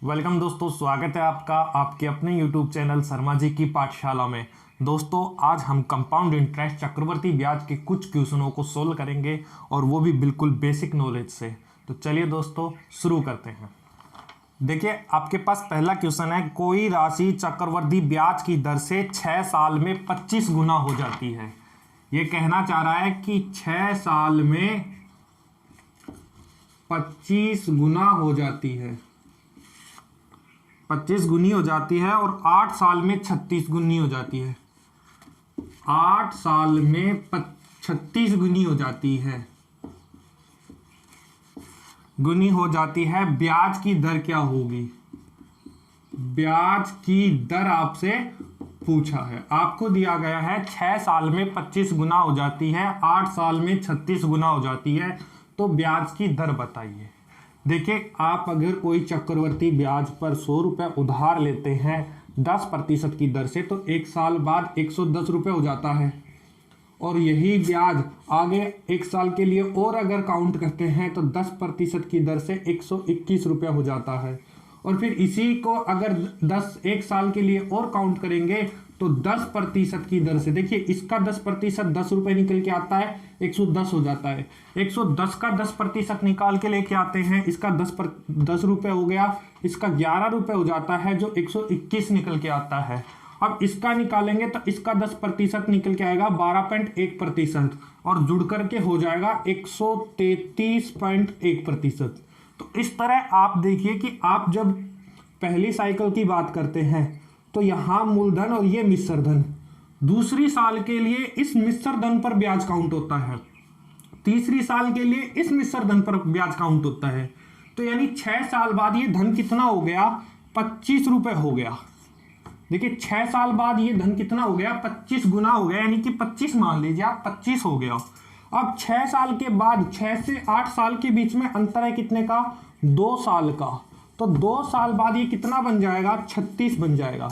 Welcome दोस्तों, स्वागत है आपका आपके अपने YouTube चैनल शर्मा जी की पाठशाला में। दोस्तों, आज हम कंपाउंड इंटरेस्ट चक्रवर्ती ब्याज के कुछ क्वेश्चनों को सोल्व करेंगे और वो भी बिल्कुल बेसिक नॉलेज से। तो चलिए दोस्तों शुरू करते हैं। देखिए, आपके पास पहला क्वेश्चन है, कोई राशि चक्रवर्ती ब्याज की दर से 6 साल में 25 गुना हो जाती है। ये कहना चाह रहा है कि 6 साल में 25 गुना हो जाती है, 25 गुनी हो जाती है और 8 साल में 36 गुनी हो जाती है। 8 साल में 36 गुनी हो जाती है, गुनी हो जाती है। ब्याज की दर क्या होगी? ब्याज की दर आपसे पूछा है, आपको दिया गया है 6 साल में 25 गुना हो जाती है, 8 साल में 36 गुना हो जाती है, तो ब्याज की दर बताइए। देखिए, आप अगर कोई चक्रवर्ती ब्याज पर 100 रुपये उधार लेते हैं 10% की दर से, तो 1 साल बाद 110 रुपये हो जाता है। और यही ब्याज आगे 1 साल के लिए और अगर काउंट करते हैं तो 10% की दर से 121 रुपये हो जाता है। और फिर इसी को अगर 1 साल के लिए और काउंट करेंगे तो 10% की दर से, देखिए इसका 10% 10 रुपये निकल के आता है, 110 हो जाता है। 110 का 10% निकाल के लेके आते हैं, इसका 10 रुपये हो गया, इसका 11 रुपये हो जाता है, जो 121 निकल के आता है। अब इसका निकालेंगे तो इसका 10% निकल के आएगा 12.1% और जुड़ करके हो जाएगा 133.1%। तो इस तरह आप देखिए कि आप जब पहली साइकिल की बात करते हैं तो यहाँ मूलधन और ये मिश्र धन, दूसरी साल के लिए इस मिश्र धन पर ब्याज काउंट होता है, तीसरी साल के लिए इस मिश्र धन पर ब्याज काउंट होता है। तो यानी 6 साल बाद ये धन कितना हो गया? 25 रुपये हो गया। देखिए, 6 साल बाद ये धन कितना हो गया? 25 गुना हो गया, यानी कि 25 मान लीजिए आप, 25 हो गया। अब 6 साल के बाद 6 से 8 साल के बीच में अंतर है कितने का? 2 साल का। तो 2 साल बाद ये कितना बन जाएगा? 36 बन जाएगा।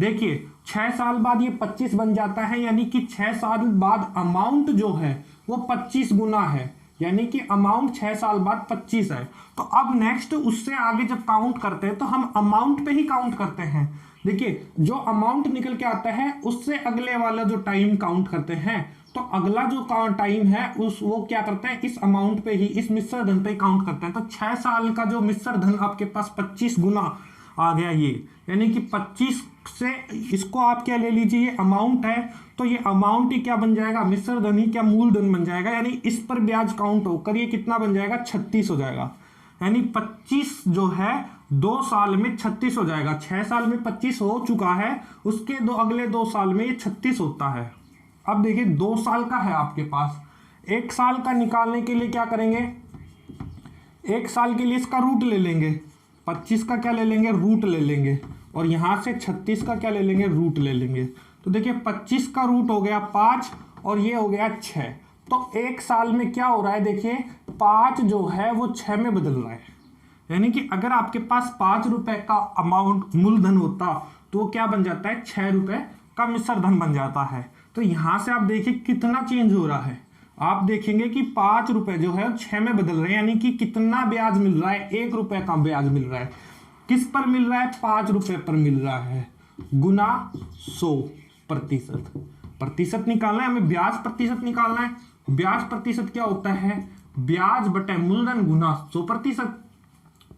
देखिए, 6 साल बाद ये 25 बन जाता है, यानी कि 6 साल बाद अमाउंट जो है वो 25 गुना है, यानी कि अमाउंट 6 साल बाद 25 है। तो अब नेक्स्ट उससे आगे जब काउंट करते हैं तो हम अमाउंट पे ही काउंट करते हैं। देखिए, जो अमाउंट निकल के आता है उससे अगले वाला जो टाइम काउंट करते हैं, तो अगला जो टाइम है वो क्या करते हैं? इस अमाउंट पे ही, इस मिश्र धन पे काउंट करते हैं। तो 6 साल का जो मिश्र धन आपके पास 25 गुना आ गया ये, यानी कि 25 से इसको आप क्या ले लीजिए, ये अमाउंट है, तो ये अमाउंट ही क्या बन जाएगा? मिश्र धन ही क्या मूलधन बन जाएगा, यानी इस पर ब्याज काउंट होकर ये कितना बन जाएगा? 36 हो जाएगा। यानी 25 जो है 2 साल में 36 हो जाएगा। 6 साल में 25 हो चुका है, उसके अगले 2 साल में ये 36 होता है। अब देखिए, 2 साल का है आपके पास, 1 साल का निकालने के लिए क्या करेंगे? 1 साल के लिए इसका रूट ले लेंगे, 25 का क्या ले लेंगे? रूट ले लेंगे, और यहाँ से 36 का क्या ले लेंगे? रूट ले लेंगे। तो देखिए, 25 का रूट हो गया 5 और ये हो गया 6। तो 1 साल में क्या हो रहा है? देखिए, 5 जो है वो 6 में बदल रहा है, यानी कि अगर आपके पास 5 रुपए का अमाउंट मूलधन होता तो वो क्या बन जाता है? 6 रुपए का मिश्र धन बन जाता है। तो यहाँ से आप देखिए कितना चेंज हो रहा है। आप देखेंगे कि 5 रुपए जो है 6 में बदल रहे हैं, यानी कि कितना ब्याज मिल रहा है? 1 रुपए का ब्याज मिल रहा है। किस पर मिल रहा है? 5 रुपए पर मिल रहा है, गुना 100%। प्रतिशत निकालना है हमें, ब्याज प्रतिशत निकालना है। ब्याज प्रतिशत क्या होता है? ब्याज बटे मूलधन गुना 100%।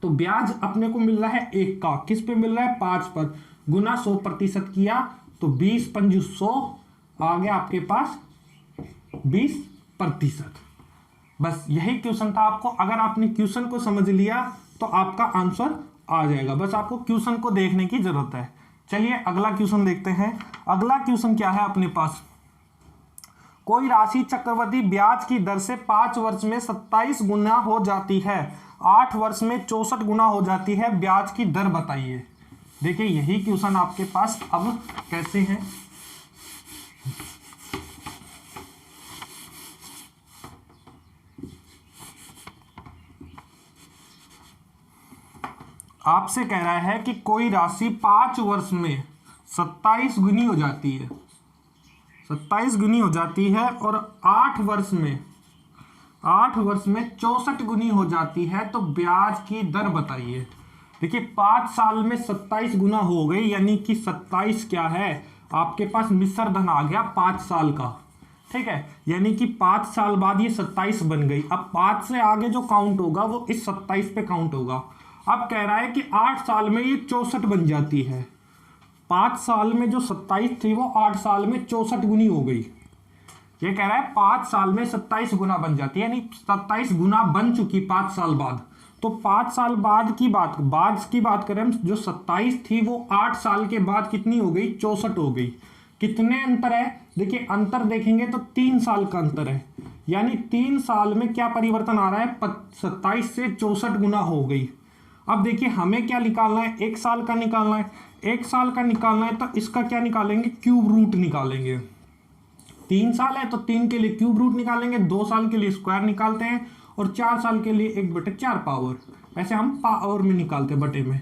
तो ब्याज अपने को मिल रहा है 1 का, किस पे मिल रहा है? 5 पर, गुना 100% किया तो 20 पंजू 100 आ गया आपके पास 20%। बस यही क्वेश्चन था आपको। अगर आपने क्वेश्चन को समझ लिया तो आपका आंसर आ जाएगा, बस आपको क्वेश्चन को देखने की जरूरत है। चलिए अगला क्वेश्चन देखते हैं। अगला क्वेश्चन क्या है अपने पास? कोई राशि चक्रवर्ती ब्याज की दर से 5 वर्ष में 27 गुना हो जाती है, 8 वर्ष में 64 गुना हो जाती है, ब्याज की दर बताइए। देखिए, यही क्वेश्चन आपके पास अब कैसे है? आपसे कह रहा है कि कोई राशि 5 वर्ष में 27 गुनी हो जाती है, 27 गुनी हो जाती है, और 8 वर्ष में 64 गुनी हो जाती है, तो ब्याज की दर बताइए। देखिए 5 साल में 27 गुना हो गई, यानी कि 27 क्या है आपके पास मिश्र धन आ गया 5 साल का। ठीक है, यानी कि 5 साल बाद ये 27 बन गई। अब 5 से आगे जो काउंट होगा वो इस 27 पे काउंट होगा। अब कह रहा है कि 8 साल में ये 64 बन जाती है। 5 साल में जो 27 थी वो 8 साल में 64 गुनी हो गई। ये कह रहा है 5 साल में 27 गुना बन जाती है, यानी 27 गुना बन चुकी 5 साल बाद। तो 5 साल बाद की बात करें, जो 27 थी वो 8 साल के बाद कितनी हो गई, 64 हो गई। कितने अंतर है, देखिए अंतर देखेंगे तो 3 साल का अंतर है, यानी 3 साल में क्या परिवर्तन आ रहा है, 27 से 64 गुना हो गई। अब देखिए हमें क्या निकालना है, 1 साल का निकालना है। 1 साल का निकालना है तो इसका क्या निकालेंगे, क्यूब रूट निकालेंगे। 3 साल है तो 3 के लिए क्यूब रूट निकालेंगे, 2 साल के लिए स्क्वायर निकालते हैं, और 4 साल के लिए 1/4 पावर। ऐसे हम पावर में निकालते हैं, बटे में।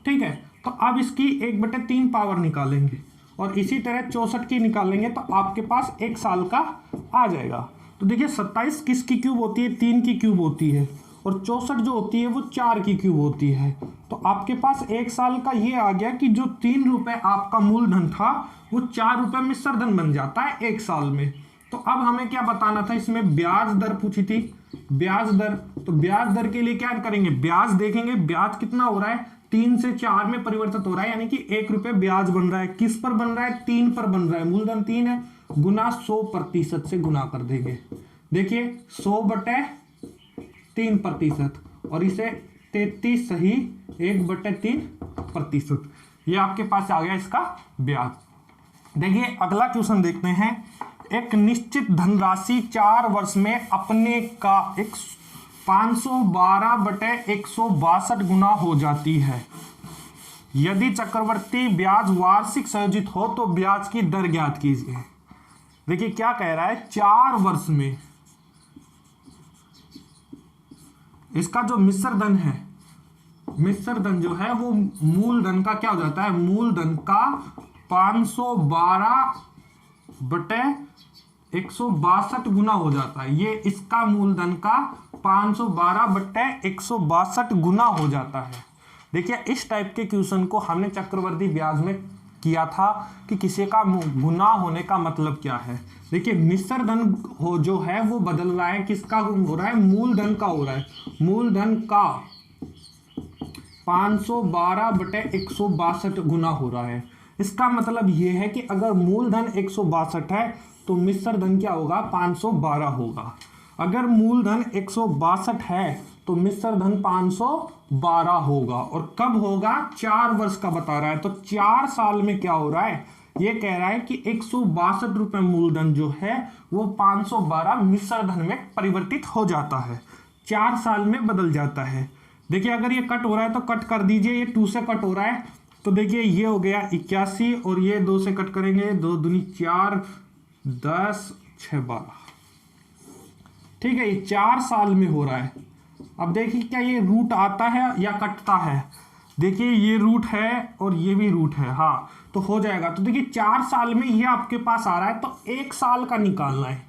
ठीक है, तो अब इसकी 1/3 पावर निकालेंगे, और इसी तरह 64 की निकालेंगे तो आपके पास 1 साल का आ जाएगा। तो देखिए 27 किसकी क्यूब होती है, 3 की क्यूब होती है, और 64 जो होती है वो 4 की क्यूब होती है। तो आपके पास 1 साल का ये आ गया कि जो 3 रुपए आपका मूलधन था वो 4 रुपए मिश्र धन बन जाता है 1 साल में। तो अब हमें क्या बताना था, इसमें ब्याज दर पूछी थी, ब्याज दर। तो ब्याज दर के लिए क्या करेंगे, ब्याज देखेंगे, ब्याज कितना हो रहा है, 3 से 4 में परिवर्तित हो रहा है, यानी कि 1 रुपए ब्याज बन रहा है। किस पर बन रहा है, 3 पर बन रहा है, मूलधन 3 है, गुना 100% से गुना कर देंगे। देखिए 100/3%, और इसे 33 सही 1/3%, ये आपके पास आ गया इसका ब्याज। देखिए अगला क्वेश्चन देखते हैं। एक निश्चित धनराशि 4 वर्ष में अपने का 512/162 गुना हो जाती है। यदि चक्रवर्ती ब्याज वार्षिक संयोजित हो तो ब्याज की दर ज्ञात कीजिए। देखिए क्या कह रहा है, 4 वर्ष में इसका जो मिश्र धन है, मिश्र धन जो है वो मूलधन का क्या हो जाता है, मूलधन का 512/162 गुना हो जाता है। ये इसका मूलधन का 512/162 गुना हो जाता है। देखिए इस टाइप के क्वेश्चन को हमने चक्रवर्ती ब्याज में किया था कि किसी का गुना होने का मतलब क्या है। देखिए मिश्र धन हो जो है वो बदल रहा है, किसका हो रहा है, मूलधन का हो रहा है। मूलधन का 512/162 गुना हो रहा है। इसका मतलब ये है कि अगर मूलधन 162 है तो मिश्र धन क्या होगा, 512 होगा। अगर मूलधन 162 है तो मिश्र धन 512 होगा। और कब होगा, 4 वर्ष का बता रहा है, तो 4 साल में क्या हो रहा है, ये कह रहा है कि 162 रुपए मूलधन जो है वो 512 मिश्र धन में परिवर्तित हो जाता है, 4 साल में बदल जाता है। देखिए अगर ये कट हो रहा है तो कट कर दीजिए, ये 2 से कट हो रहा है, तो देखिए ये हो गया 81, और ये 2 से कट करेंगे, 2 दूनी 4, 10, 6, 12। ठीक है, ये 4 साल में हो रहा है। अब देखिए क्या ये रूट आता है या कटता है, देखिए ये रूट है और ये भी रूट है, हाँ तो हो जाएगा। तो देखिए 4 साल में ये आपके पास आ रहा है, तो 1 साल का निकालना है।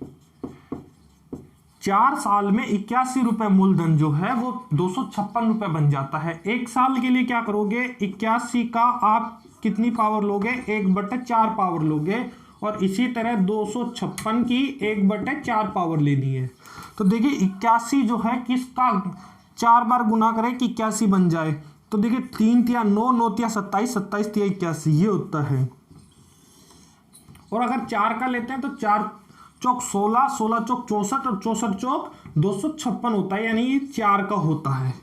4 साल में 81 रुपए मूलधन जो है वो 256 रुपए बन जाता है। 1 साल के लिए क्या करोगे, 81 का आप कितनी पावर लोगे, 1/4 पावर लोगे, और इसी तरह 256 की 1/4 पावर लेनी है। तो देखिए 81 जो है किसका 4 बार गुना करें कि 81 बन जाए, तो देखिए 3 तिया 9, 9 तिया 27, 27 तिया 81, ये होता है। और अगर 4 का लेते हैं तो 4 चौक 16, 16 चौक 64, और 64 चौक 256 होता है, यानी ये 4 का होता है।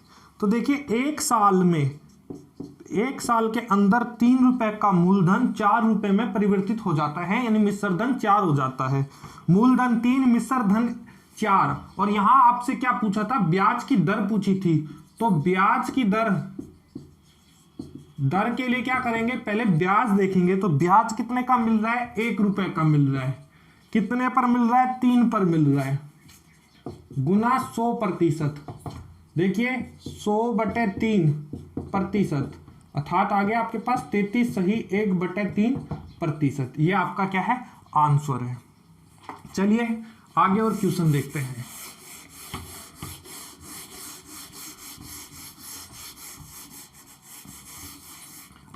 तो देखिए 1 साल में, 1 साल के अंदर 3 रुपए का मूलधन 4 रुपए में परिवर्तित हो जाता है, यानी मिश्र धन 4 हो जाता है। मूलधन 3, मिश्र धन 4। और यहां आपसे क्या पूछा था, ब्याज की दर पूछी थी। तो ब्याज की दर के लिए क्या करेंगे, पहले ब्याज देखेंगे। तो ब्याज कितने का मिल रहा है, 1 रुपए का मिल रहा है। कितने पर मिल रहा है, 3 पर मिल रहा है, गुना 100%। देखिए 100/3%, अर्थात आ गया आपके पास 33 सही 1/3%। ये आपका क्या है, आंसर है। चलिए आगे और क्वेश्चन देखते हैं।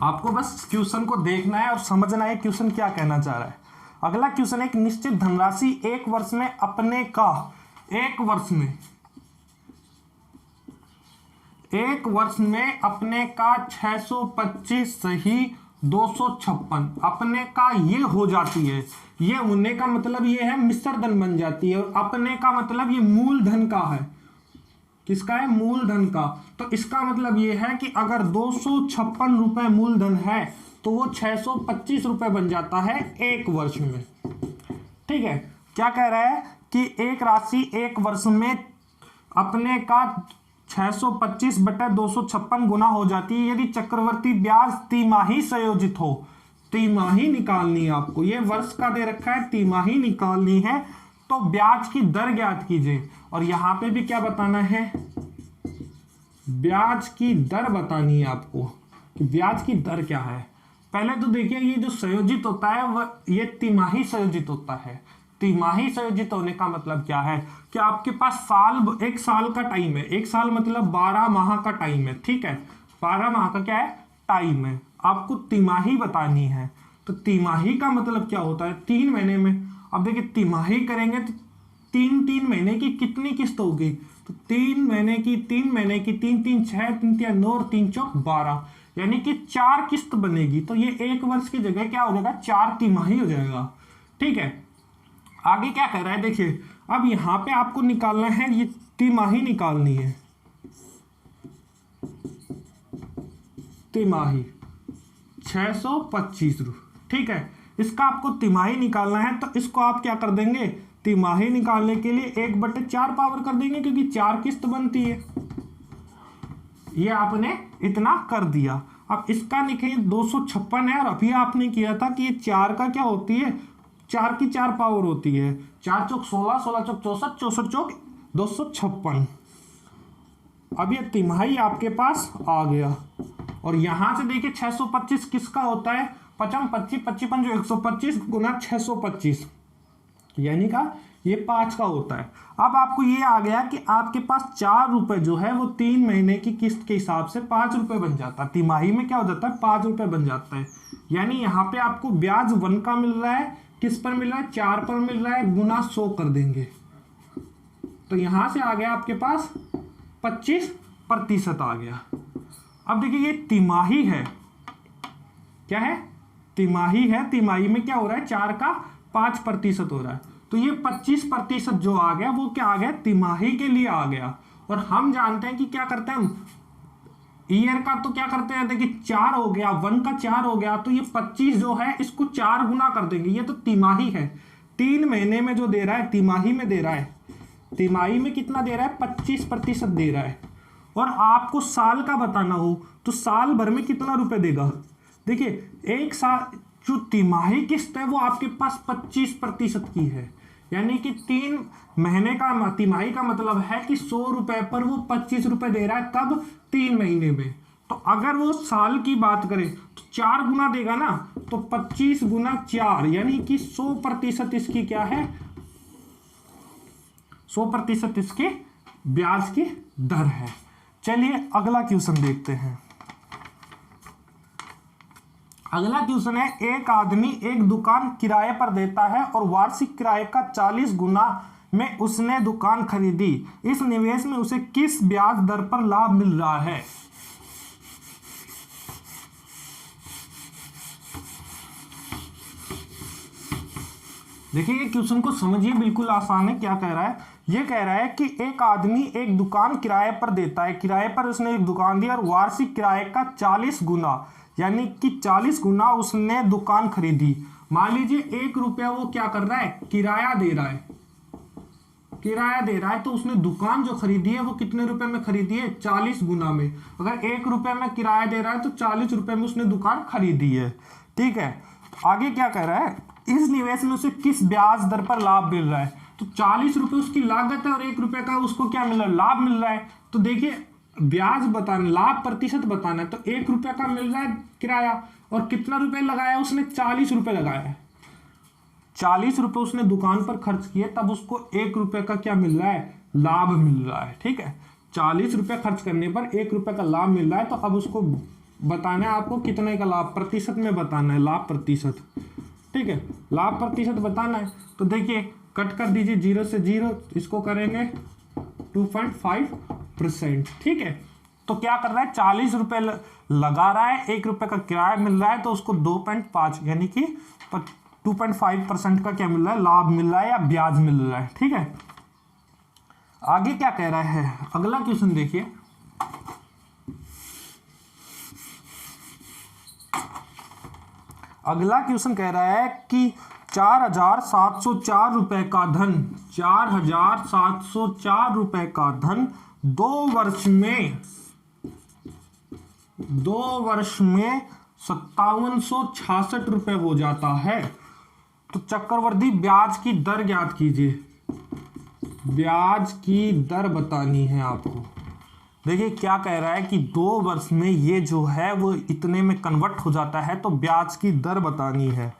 आपको बस क्वेश्चन को देखना है और समझना है क्वेश्चन क्या कहना चाह रहा है। अगला क्वेश्चन, एक निश्चित धनराशि एक वर्ष में अपने का एक वर्ष में अपने का 625 सही 256 अपने का ये हो जाती है। ये होने का मतलब ये है मिश्रधन बन जाती है, और अपने का मतलब ये मूलधन का है। किसका है? मूलधन का। तो इसका मतलब ये है कि अगर 256 रुपए मूलधन है तो वो 625 रुपए बन जाता है एक वर्ष में। ठीक है, क्या कह रहा है कि एक राशि एक वर्ष में अपने का 625 बटे 256 गुना हो जाती है यदि चक्रवर्ती ब्याज तिमाही संयोजित हो। तिमाही निकालनी है आपको, ये वर्ष का दे रखा है, तिमाही निकालनी है तो ब्याज की दर ज्ञात कीजिए। और यहां पे भी क्या बताना है? ब्याज की दर बतानी है आपको कि ब्याज की दर क्या है। पहले तो देखिए, ये जो संयोजित होता है वह ये तिमाही संयोजित होता है। तिमाही संयोजित होने का मतलब क्या है कि आपके पास एक साल का टाइम है। एक साल मतलब 12 माह का टाइम है। ठीक है, 12 माह का क्या है? टाइम है। आपको तिमाही बतानी है तो तिमाही का मतलब क्या होता है? 3 महीने में। अब देखिए, तिमाही करेंगे तो 3 महीने की कितनी किस्त होगी? तो 3 महीने की 3 3 6 3 3 9 और 3 4 12, यानी कि 4 किस्त बनेगी। तो ये एक वर्ष की जगह क्या हो जाएगा? 4 तिमाही हो जाएगा। ठीक है, आगे क्या कह रहा है देखिए, अब यहां पे आपको निकालना है, ये तिमाही निकालनी है। तिमाही 625 रुपये। ठीक है, इसका आपको तिमाही निकालना है तो इसको आप क्या कर देंगे? तिमाही निकालने के लिए 1/4 पावर कर देंगे, क्योंकि 4 किस्त बनती है। ये आपने इतना कर दिया। अब इसका लिखेंगे 256 है, और अभी आपने किया था कि ये 4 का क्या होती है? 4 की 4 पावर होती है। 4 चौक 16, 16 चौक 64, 64 चौक 256। अब ये तिमाही आपके पास आ गया। और यहां से देखिए 625 किसका होता है? 55 25 55 जो 125 गुना 625, यानी का ये 5 का होता है। अब आपको ये आ गया कि आपके पास 4 रुपए जो है वो 3 महीने की किस्त के हिसाब से 5 रुपए बन जाता है। तिमाही में क्या हो जाता है? 5 रुपए बन जाता है। यानी यहाँ पे आपको ब्याज 1 का मिल रहा है, किस पर मिल रहा है? 4 पर मिल रहा है, गुना 100 कर देंगे तो यहां से आ गया आपके पास 25% आ गया। अब देखिए, ये तिमाही है। क्या है? तिमाही है। तिमाही में क्या हो रहा है? 4 का 5% हो रहा है। तो ये 25% जो आ गया वो क्या आ गया? तिमाही के लिए आ गया। और हम जानते हैं कि क्या करते हैं हम ईयर का, तो क्या करते हैं? देखिए 4 हो गया, 1 का 4 हो गया, तो ये 25 जो है इसको 4 गुना कर देंगे। ये तो तिमाही है। 3 महीने में जो दे रहा है तिमाही में दे रहा है, तिमाही में कितना दे रहा है? 25% दे रहा है। और आपको साल का बताना हो तो साल भर में कितना रुपए देगा? देखिए, एक साल जो तिमाही किस्त है वो आपके पास 25% की है, यानी कि 3 महीने का तिमाही का मतलब है कि 100 रुपए पर वो 25 रुपए दे रहा है। कब? 3 महीने में। तो अगर वो साल की बात करें तो 4 गुना देगा ना, तो 25 गुना 4, यानी कि 100% इसकी क्या है? 100% इसके ब्याज की दर है। चलिए अगला क्वेश्चन देखते हैं। अगला क्वेश्चन है, एक आदमी एक दुकान किराए पर देता है और वार्षिक किराए का 40 गुना में उसने दुकान खरीदी। इस निवेश में उसे किस ब्याज दर पर लाभ मिल रहा है? देखिए, ये क्वेश्चन को समझिए, बिल्कुल आसान है। क्या कह रहा है? ये कह रहा है कि एक आदमी एक दुकान किराए पर देता है, किराए पर उसने एक दुकान दी और वार्षिक किराए का 40 गुना, यानी कि 40 गुना उसने दुकान खरीदी। मान लीजिए 1 रुपया वो क्या कर रहा है? किराया दे रहा है। किराया दे रहा है तो उसने दुकान जो खरीदी है वो कितने रुपए में खरीदी है? 40 गुना में। अगर 1 रुपये में किराया दे रहा है तो 40 रुपए में उसने दुकान खरीदी है। ठीक है, आगे क्या कह रहा है? इस निवेश में उसे किस ब्याज दर पर लाभ मिल रहा है? तो 40 रुपए उसकी लागत है और 1 रुपये का उसको क्या मिल रहा है? लाभ मिल रहा है। तो देखिए, ब्याज बताना, लाभ प्रतिशत बताना है, तो 1 रुपये का मिल रहा है किराया, और कितना रुपए लगाया उसने? 40 रुपए लगाया है। 40 रुपए उसने दुकान पर खर्च किए, तब उसको 1 रुपये का क्या मिल रहा है? लाभ मिल रहा है। ठीक है, 40 रुपए खर्च करने पर 1 रुपये का लाभ मिल रहा है, तो अब उसको बताना है आपको कितने का लाभ, प्रतिशत में बताना है, लाभ प्रतिशत। ठीक है, लाभ प्रतिशत बताना है। तो देखिए कट कर दीजिए 0 से 0, इसको करेंगे 2.5%। ठीक है, तो क्या कर रहा है, 40 रुपए लगा रहा है, 1 रुपए का किराया मिल रहा है, तो उसको 2.5 यानी कि 2.5% का क्या मिल रहा है, लाभ मिल रहा है या ब्याज मिल रहा है। ठीक है, आगे क्या कह रहा है, अगला क्वेश्चन देखिए। अगला क्वेश्चन कह रहा है कि 4,704 रुपए का धन, 4,704 रुपए का धन 2 वर्ष में 5766 रुपए हो जाता है। तो चक्रवर्ती ब्याज की दर ज्ञात कीजिए। ब्याज की दर बतानी है आपको। देखिए क्या कह रहा है कि 2 वर्ष में ये जो है वो इतने में कन्वर्ट हो जाता है, तो ब्याज की दर बतानी है।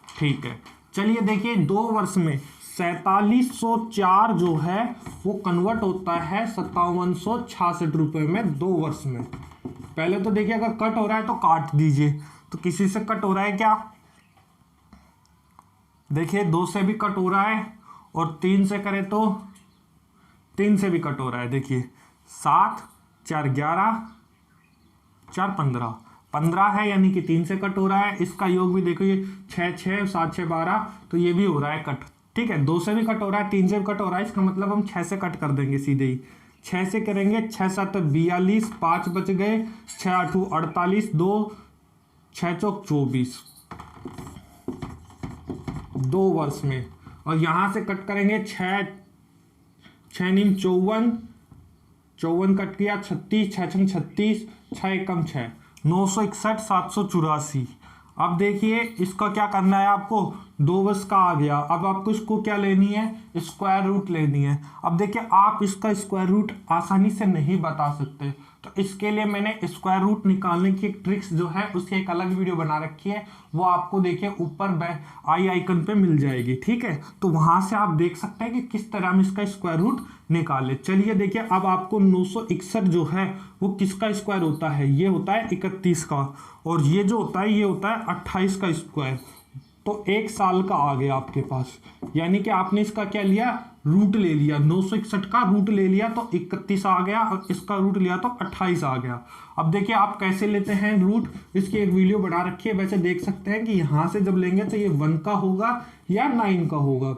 ठीक है, चलिए देखिए 2 वर्ष में 4704 जो है वो कन्वर्ट होता है 5766 रुपए में 2 वर्ष में। पहले तो देखिए अगर कट हो रहा है तो काट दीजिए। तो किसी से कट हो रहा है क्या, देखिए 2 से भी कट हो रहा है, और 3 से करें तो 3 से भी कट हो रहा है। देखिए 7 4 11 4 15, 15 है यानी कि 3 से कट हो रहा है। इसका योग भी देखो, ये 6 6 7 6 12, तो ये भी हो रहा है कट। ठीक है, 2 से भी कट हो रहा है, 3 से भी कट हो रहा है, इसका मतलब हम 6 से कट कर देंगे सीधे ही। 6 से करेंगे, 6 7 42, 5 बच गए, 6 8 48, 2 6 चौक 24 2 वर्ष में। और यहां से कट करेंगे 6 6 नीम 54, 54 कट किया 36, 6 छंग 36, 6 एकम 6, 961 784। अब देखिए इसका क्या करना है आपको, 2 वर्ष का आ गया। अब आपको इसको क्या लेनी है, स्क्वायर रूट लेनी है। अब देखिए आप इसका स्क्वायर रूट आसानी से नहीं बता सकते, तो इसके लिए मैंने स्क्वायर रूट निकालने की एक ट्रिक्स जो है उसकी एक अलग वीडियो बना रखी है, वो आपको देखिए ऊपर आई आइकन पे मिल जाएगी। ठीक है, तो वहां से आप देख सकते हैं कि किस तरह हम इसका स्क्वायर रूट निकाले। चलिए देखिए अब आपको 961 जो है वो किसका स्क्वायर होता है, ये होता है 31 का, और ये जो होता है ये होता है 28 का स्क्वायर। तो 1 साल का आ गया आपके पास, यानी कि आपने इसका क्या लिया, रूट ले लिया। 961 का रूट ले लिया तो 31 आ गया, और इसका रूट लिया तो 28 आ गया। अब देखिए आप कैसे लेते हैं रूट, इसकी एक वीडियो बना रखी है। वैसे देख सकते हैं कि यहां से जब लेंगे तो ये 1 का होगा या 9 का होगा।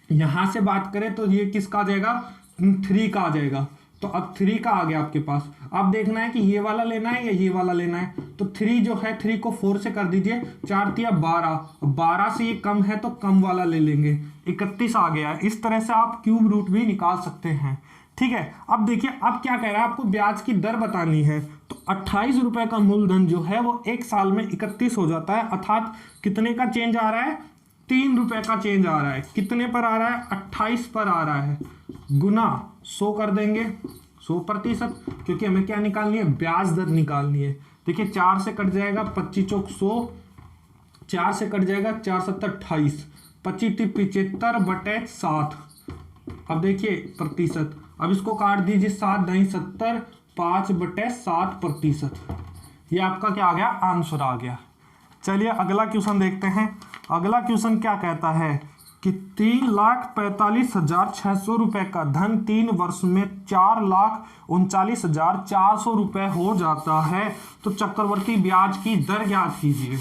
यहां से बात करें तो ये किसका आ जाएगा, 3 का आ जाएगा। तो अब 3 का आ गया आपके पास। अब देखना है कि ये वाला लेना है या ये वाला लेना है। तो 3 जो है, 3 को 4 से कर दीजिए, 4 तिया 12, 12 से ये कम है तो कम वाला ले लेंगे, 31 आ गया। इस तरह से आप क्यूब रूट भी निकाल सकते हैं। ठीक है, अब देखिए अब क्या कह रहा है, आपको ब्याज की दर बतानी है। तो 28 रुपए का मूलधन जो है वो 1 साल में 31 हो जाता है, अर्थात कितने का चेंज आ रहा है, 3 रुपए का चेंज आ रहा है। कितने पर आ रहा है, 28 पर आ रहा है, गुना 100 कर देंगे, 100%, क्योंकि हमें क्या निकालनी है, ब्याज दर निकालनी है। देखिए 4 से कट जाएगा 25 चौक 100, 4 से कट जाएगा 4 7 28, 25 75 बटे 7। अब देखिए प्रतिशत, अब इसको काट दीजिए, 7 9 70, 5 बटे 7%। ये आपका क्या आ गया, आंसर आ गया। चलिए अगला क्वेश्चन देखते हैं। अगला क्वेश्चन क्या कहता है कि 3,45,600 रुपए का धन 3 वर्ष में 4,39,400 रुपए हो जाता है। तो चक्रवर्ती ब्याज की दर ज्ञात कीजिए।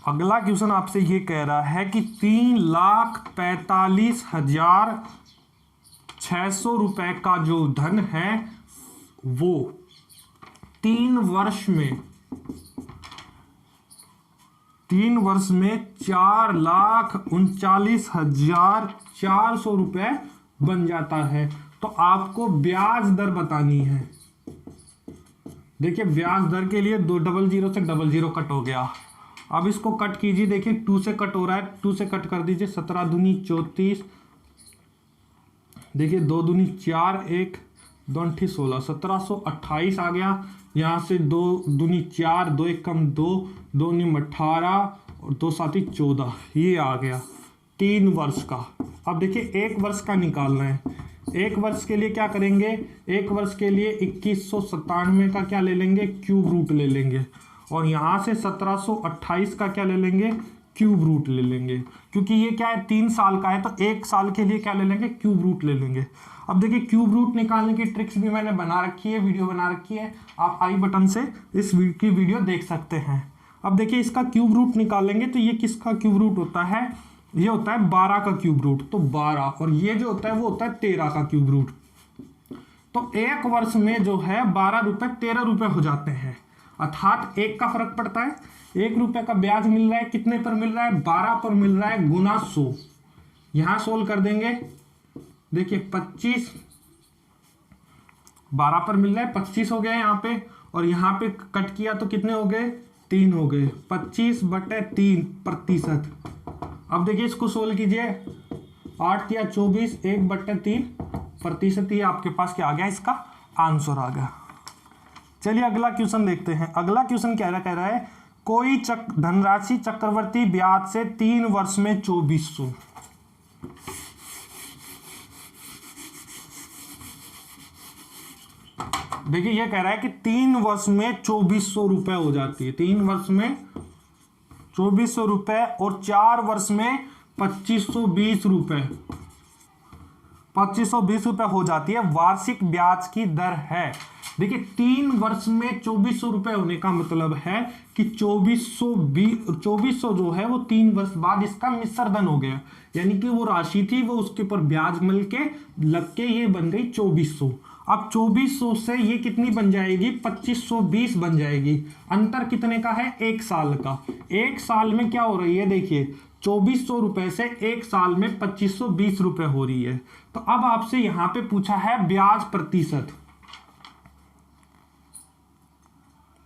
अगला क्वेश्चन आपसे ये कह रहा है कि 3,45,600 रुपए का जो धन है वो 3 वर्ष में 4,39,400 रुपए बन जाता है। तो आपको ब्याज दर बतानी है। देखिए ब्याज दर के लिए 2 00 से 00 कट हो गया। अब इसको कट कीजिए, देखिए 2 से कट हो रहा है, 2 से कट कर दीजिए, 17 दूनी 34, देखिए 2 दूनी 4, 1 2 8 16, 1728 आ गया। यहाँ से 2 दूनी 4, 2 1 कम 2, 2 9 18 और 2 7 14, ये आ गया 3 वर्ष का। अब देखिए 1 वर्ष का निकालना है। 1 वर्ष के लिए क्या करेंगे, 1 वर्ष के लिए 2197 का क्या ले लेंगे, क्यूब रूट ले लेंगे, और यहाँ से 1728 का क्या ले लेंगे, क्यूब रूट ले लेंगे, क्योंकि ये क्या है 3 साल का है, तो 1 साल के लिए क्या ले लेंगे, क्यूब रूट ले लेंगे। अब देखिए क्यूब रूट निकालने की ट्रिक्स भी मैंने बना रखी है, वीडियो बना रखी है, आप आई बटन से इस की वीडियो देख सकते हैं। अब देखिए इसका क्यूब रूट निकालेंगे तो ये किसका क्यूब रूट होता है, ये होता है 12 का क्यूब रूट, तो 12, और ये जो होता है वो होता है 13 का क्यूब रूट। तो 1 वर्ष में जो है 12 रुपये 13 रुपये हो जाते हैं, अर्थात 1 का फर्क पड़ता है। 1 रुपये का ब्याज मिल रहा है, कितने पर मिल रहा है, 12 पर मिल रहा है, गुना 100। यहाँ सोल्व कर देंगे, देखिए 25, 12 पर मिल रहा है 25 हो गया यहाँ पे, और यहाँ पे कट किया तो कितने हो गए, 3 हो गए, 25/3%। अब देखिए इसको सोल्व कीजिए, 8 या 24, 1/3%, ये आपके पास क्या आ गया, इसका आंसर आ गया। चलिए अगला क्वेश्चन देखते हैं। अगला क्वेश्चन क्या कह रहा है, कोई धनराशि चक्रवर्ती ब्याज से 3 वर्ष में 2400। देखिए ये कह रहा है कि 3 वर्ष में 2400 रुपए हो जाती है, 3 वर्ष में 2400 रुपए, और 4 वर्ष में 2520 रुपए, 2520 रुपए हो जाती है, वार्षिक ब्याज की दर है। देखिए 3 वर्ष में 2400 रुपए होने का मतलब है कि 2400 जो है वो 3 वर्ष बाद इसका मिश्र धन हो गया, यानी कि वो राशि थी वो उसके ऊपर ब्याज मिल के लग के ये बन गई 2400। अब 2400 से ये कितनी बन जाएगी, 2520 बन जाएगी। अंतर कितने का है, 1 साल का। 1 साल में क्या हो रही है, देखिए 2400 रुपए से 1 साल में 2520 रुपए हो रही है। तो अब आपसे यहां पे पूछा है ब्याज प्रतिशत,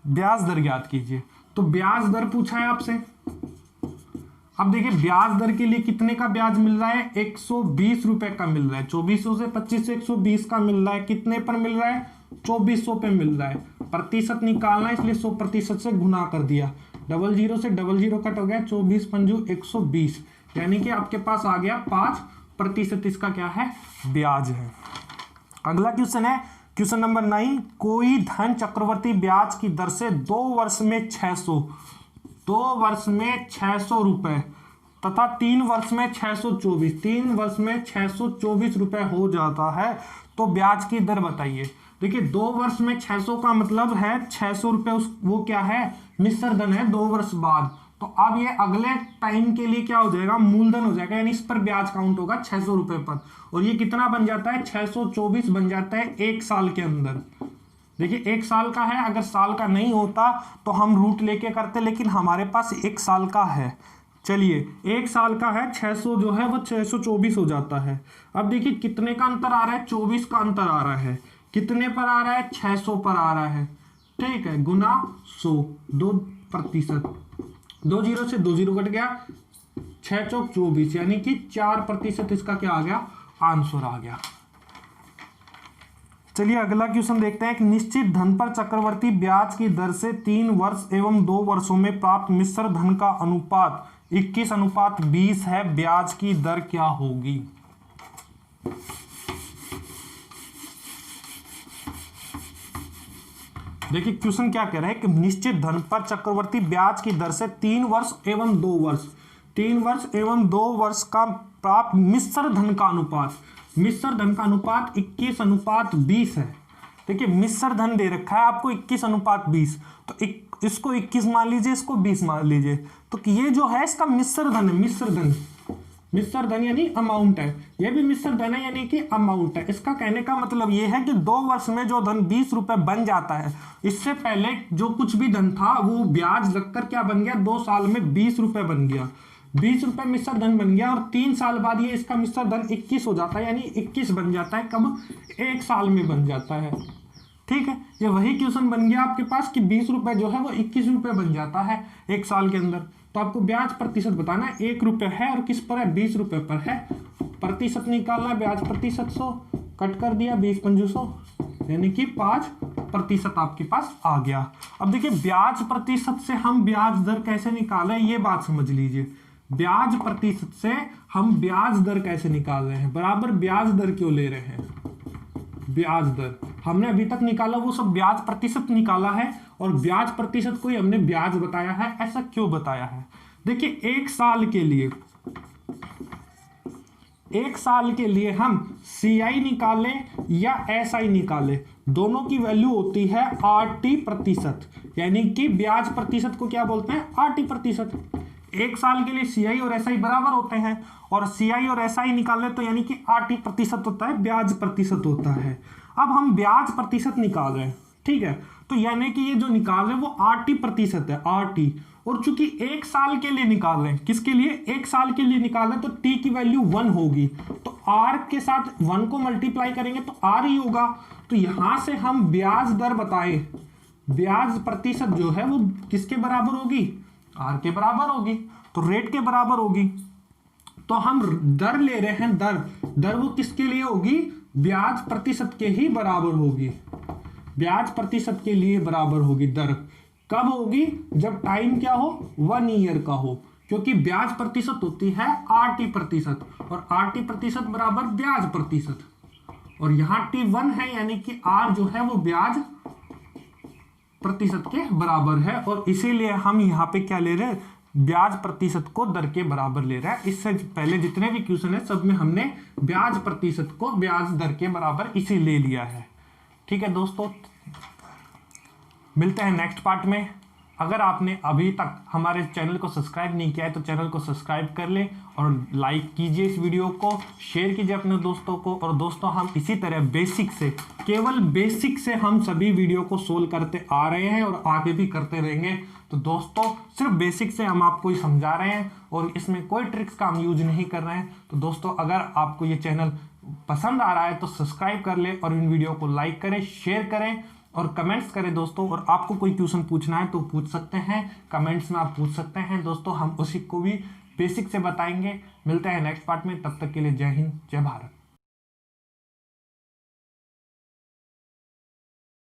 ब्याज दर ज्ञात कीजिए। तो ब्याज दर पूछा है आपसे। अब देखिए ब्याज दर के लिए कितने का ब्याज मिल रहा है, 120 रुपए का मिल रहा है। 2400 से 2500 120 का मिल रहा है, कितने पर मिल रहा है, 2400 पे मिल रहा है। प्रतिशत निकालना है इसलिए 100% से गुना कर दिया, 00 से 00 कट हो गया, 24 पंजू 120, यानी कि आपके पास आ गया 5%, इसका क्या है, ब्याज है। अगला क्वेश्चन है क्वेश्चन नंबर 9, कोई धन चक्रवर्ती ब्याज की दर से 2 वर्ष में 600 रुपए तथा 3 वर्ष में 624, 3 वर्ष में 624 रुपए हो जाता है, तो ब्याज की दर बताइए। देखिए 2 वर्ष में 600 का मतलब है 600 रुपए, वो क्या है, मिश्र धन है 2 वर्ष बाद। तो अब ये अगले टाइम के लिए क्या हो जाएगा, मूलधन हो जाएगा, यानी इस पर ब्याज काउंट होगा 600 रुपए पर, और ये कितना बन जाता है, 624 बन जाता है 1 साल के अंदर। देखिए 1 साल का है, अगर साल का नहीं होता तो हम रूट लेके करते, लेकिन हमारे पास 1 साल का है। चलिए 1 साल का है, 600 जो है वो 624 हो जाता है। अब देखिए कितने का अंतर आ रहा है, 24 का अंतर आ रहा है, कितने पर आ रहा है, 600 पर आ रहा है, ठीक है, गुना 100, 2%, 20 से 20 कट गया, 6 चौक 24, यानी कि 4%, इसका क्या आ गया, आंसर आ गया। चलिए अगला क्वेश्चन देखते हैं। एक निश्चित धन पर चक्रवर्ती ब्याज की दर से 3 वर्ष एवं 2 वर्षों में प्राप्त मिश्र धन का अनुपात 21:20 है, ब्याज की दर क्या होगी। देखिए क्वेश्चन क्या कह रहा है कि निश्चित धन पर चक्रवर्ती ब्याज की दर से 3 वर्ष एवं 2 वर्ष, 3 वर्ष एवं 2 वर्ष का प्राप्त मिश्र धन का अनुपात, मिश्र धन का अनुपात 21:20 है। देखिए मिश्र धन दे रखा है आपको 21:20, तो इसको 21 मान लीजिए, इसको 20 मान लीजिए, तो ये जो है इसका मिश्र धन है, मिश्र धन, मिश्र धन यानी अमाउंट है, ये भी मिश्र धन है यानी कि अमाउंट है। इसका कहने का मतलब ये है कि 2 वर्ष में जो धन 20 रुपए बन जाता है, इससे पहले जो कुछ भी धन था वो ब्याज लगकर क्या बन गया, 2 साल में 20 रुपए बन गया, 20 रुपए मिश्र धन बन गया, और 3 साल बाद ये इसका मिश्र धन 21 हो जाता है, यानी 21 बन जाता है, कब, 1 साल में बन जाता है। ठीक है, ये वही क्वेश्चन बन गया आपके पास कि 20 रुपए जो है वो 21 रुपए बन जाता है 1 साल के अंदर। तो आपको ब्याज प्रतिशत बताना है, 1 रुपये है और किस पर है, 20 रुपए पर है, प्रतिशत निकालना है, ब्याज प्रतिशत 100 कट कर दिया, 20 पंजू 100, यानी कि 5% आपके पास आ गया। अब देखिए ब्याज प्रतिशत से हम ब्याज दर कैसे निकालें, ये बात समझ लीजिए। ब्याज प्रतिशत से हम ब्याज दर कैसे निकाल रहे हैं, बराबर ब्याज दर क्यों ले रहे हैं, ब्याज दर हमने अभी तक निकाला वो सब ब्याज प्रतिशत निकाला है, और ब्याज प्रतिशत को ही हमने ब्याज बताया है। ऐसा क्यों बताया है, देखिए एक साल के लिए हम CI निकालें या SI निकालें, दोनों की वैल्यू होती है RT प्रतिशत, यानी कि ब्याज प्रतिशत को क्या बोलते हैं, RT प्रतिशत। एक साल के लिए CI और SI बराबर होते हैं, और CI और SI निकाले तो यानी कि RT प्रतिशत होता है, ब्याज प्रतिशत होता है। अब हम ब्याज प्रतिशत निकाल रहे हैं, ठीक है, तो यानी कि ये जो निकाल रहे हैं वो RT प्रतिशत है, RT। और चूंकि एक साल के लिए निकाल रहे हैं, किसके लिए, एक साल के लिए निकाल रहे हैं, तो T की वैल्यू 1 होगी, तो R के साथ 1 को मल्टीप्लाई करेंगे तो R ही होगा। तो यहां से हम ब्याज दर बताएं, ब्याज प्रतिशत जो है वो किसके बराबर होगी, R के बराबर होगी, तो रेट के बराबर होगी। तो हम दर ले रहे हैं, दर वो किसके लिए होगी, ब्याज प्रतिशत के ही बराबर होगी, ब्याज प्रतिशत के लिए बराबर होगी दर। कब होगी, जब टाइम क्या हो, 1 ईयर का हो, क्योंकि ब्याज प्रतिशत होती है RT प्रतिशत, और RT प्रतिशत बराबर ब्याज प्रतिशत, और यहां T1 है, यानी कि R जो है वो ब्याज प्रतिशत के बराबर है, और इसीलिए हम यहाँ पे क्या ले रहे हैं, ब्याज प्रतिशत को दर के बराबर ले रहा है। इससे पहले जितने भी क्वेश्चन है सब में हमने ब्याज प्रतिशत को ब्याज दर के बराबर इसी ले लिया है। ठीक है दोस्तों, मिलते हैं नेक्स्ट पार्ट में। अगर आपने अभी तक हमारे चैनल को सब्सक्राइब नहीं किया है तो चैनल को सब्सक्राइब कर लें, और लाइक कीजिए इस वीडियो को, शेयर कीजिए अपने दोस्तों को। और दोस्तों हम इसी तरह बेसिक से, केवल बेसिक से हम सभी वीडियो को सोल्व करते आ रहे हैं और आगे भी करते रहेंगे। तो दोस्तों सिर्फ बेसिक से हम आपको ही समझा रहे हैं, और इसमें कोई ट्रिक्स का हम यूज नहीं कर रहे हैं। तो दोस्तों अगर आपको ये चैनल पसंद आ रहा है तो सब्सक्राइब कर ले, और इन वीडियो को लाइक करें, शेयर करें और कमेंट्स करें दोस्तों। और आपको कोई क्वेश्चन पूछना है तो पूछ सकते हैं, कमेंट्स में आप पूछ सकते हैं दोस्तों, हम उसी को भी बेसिक से बताएंगे। मिलते हैं नेक्स्ट पार्ट में, तब तक के लिए जय हिंद, जय भारत।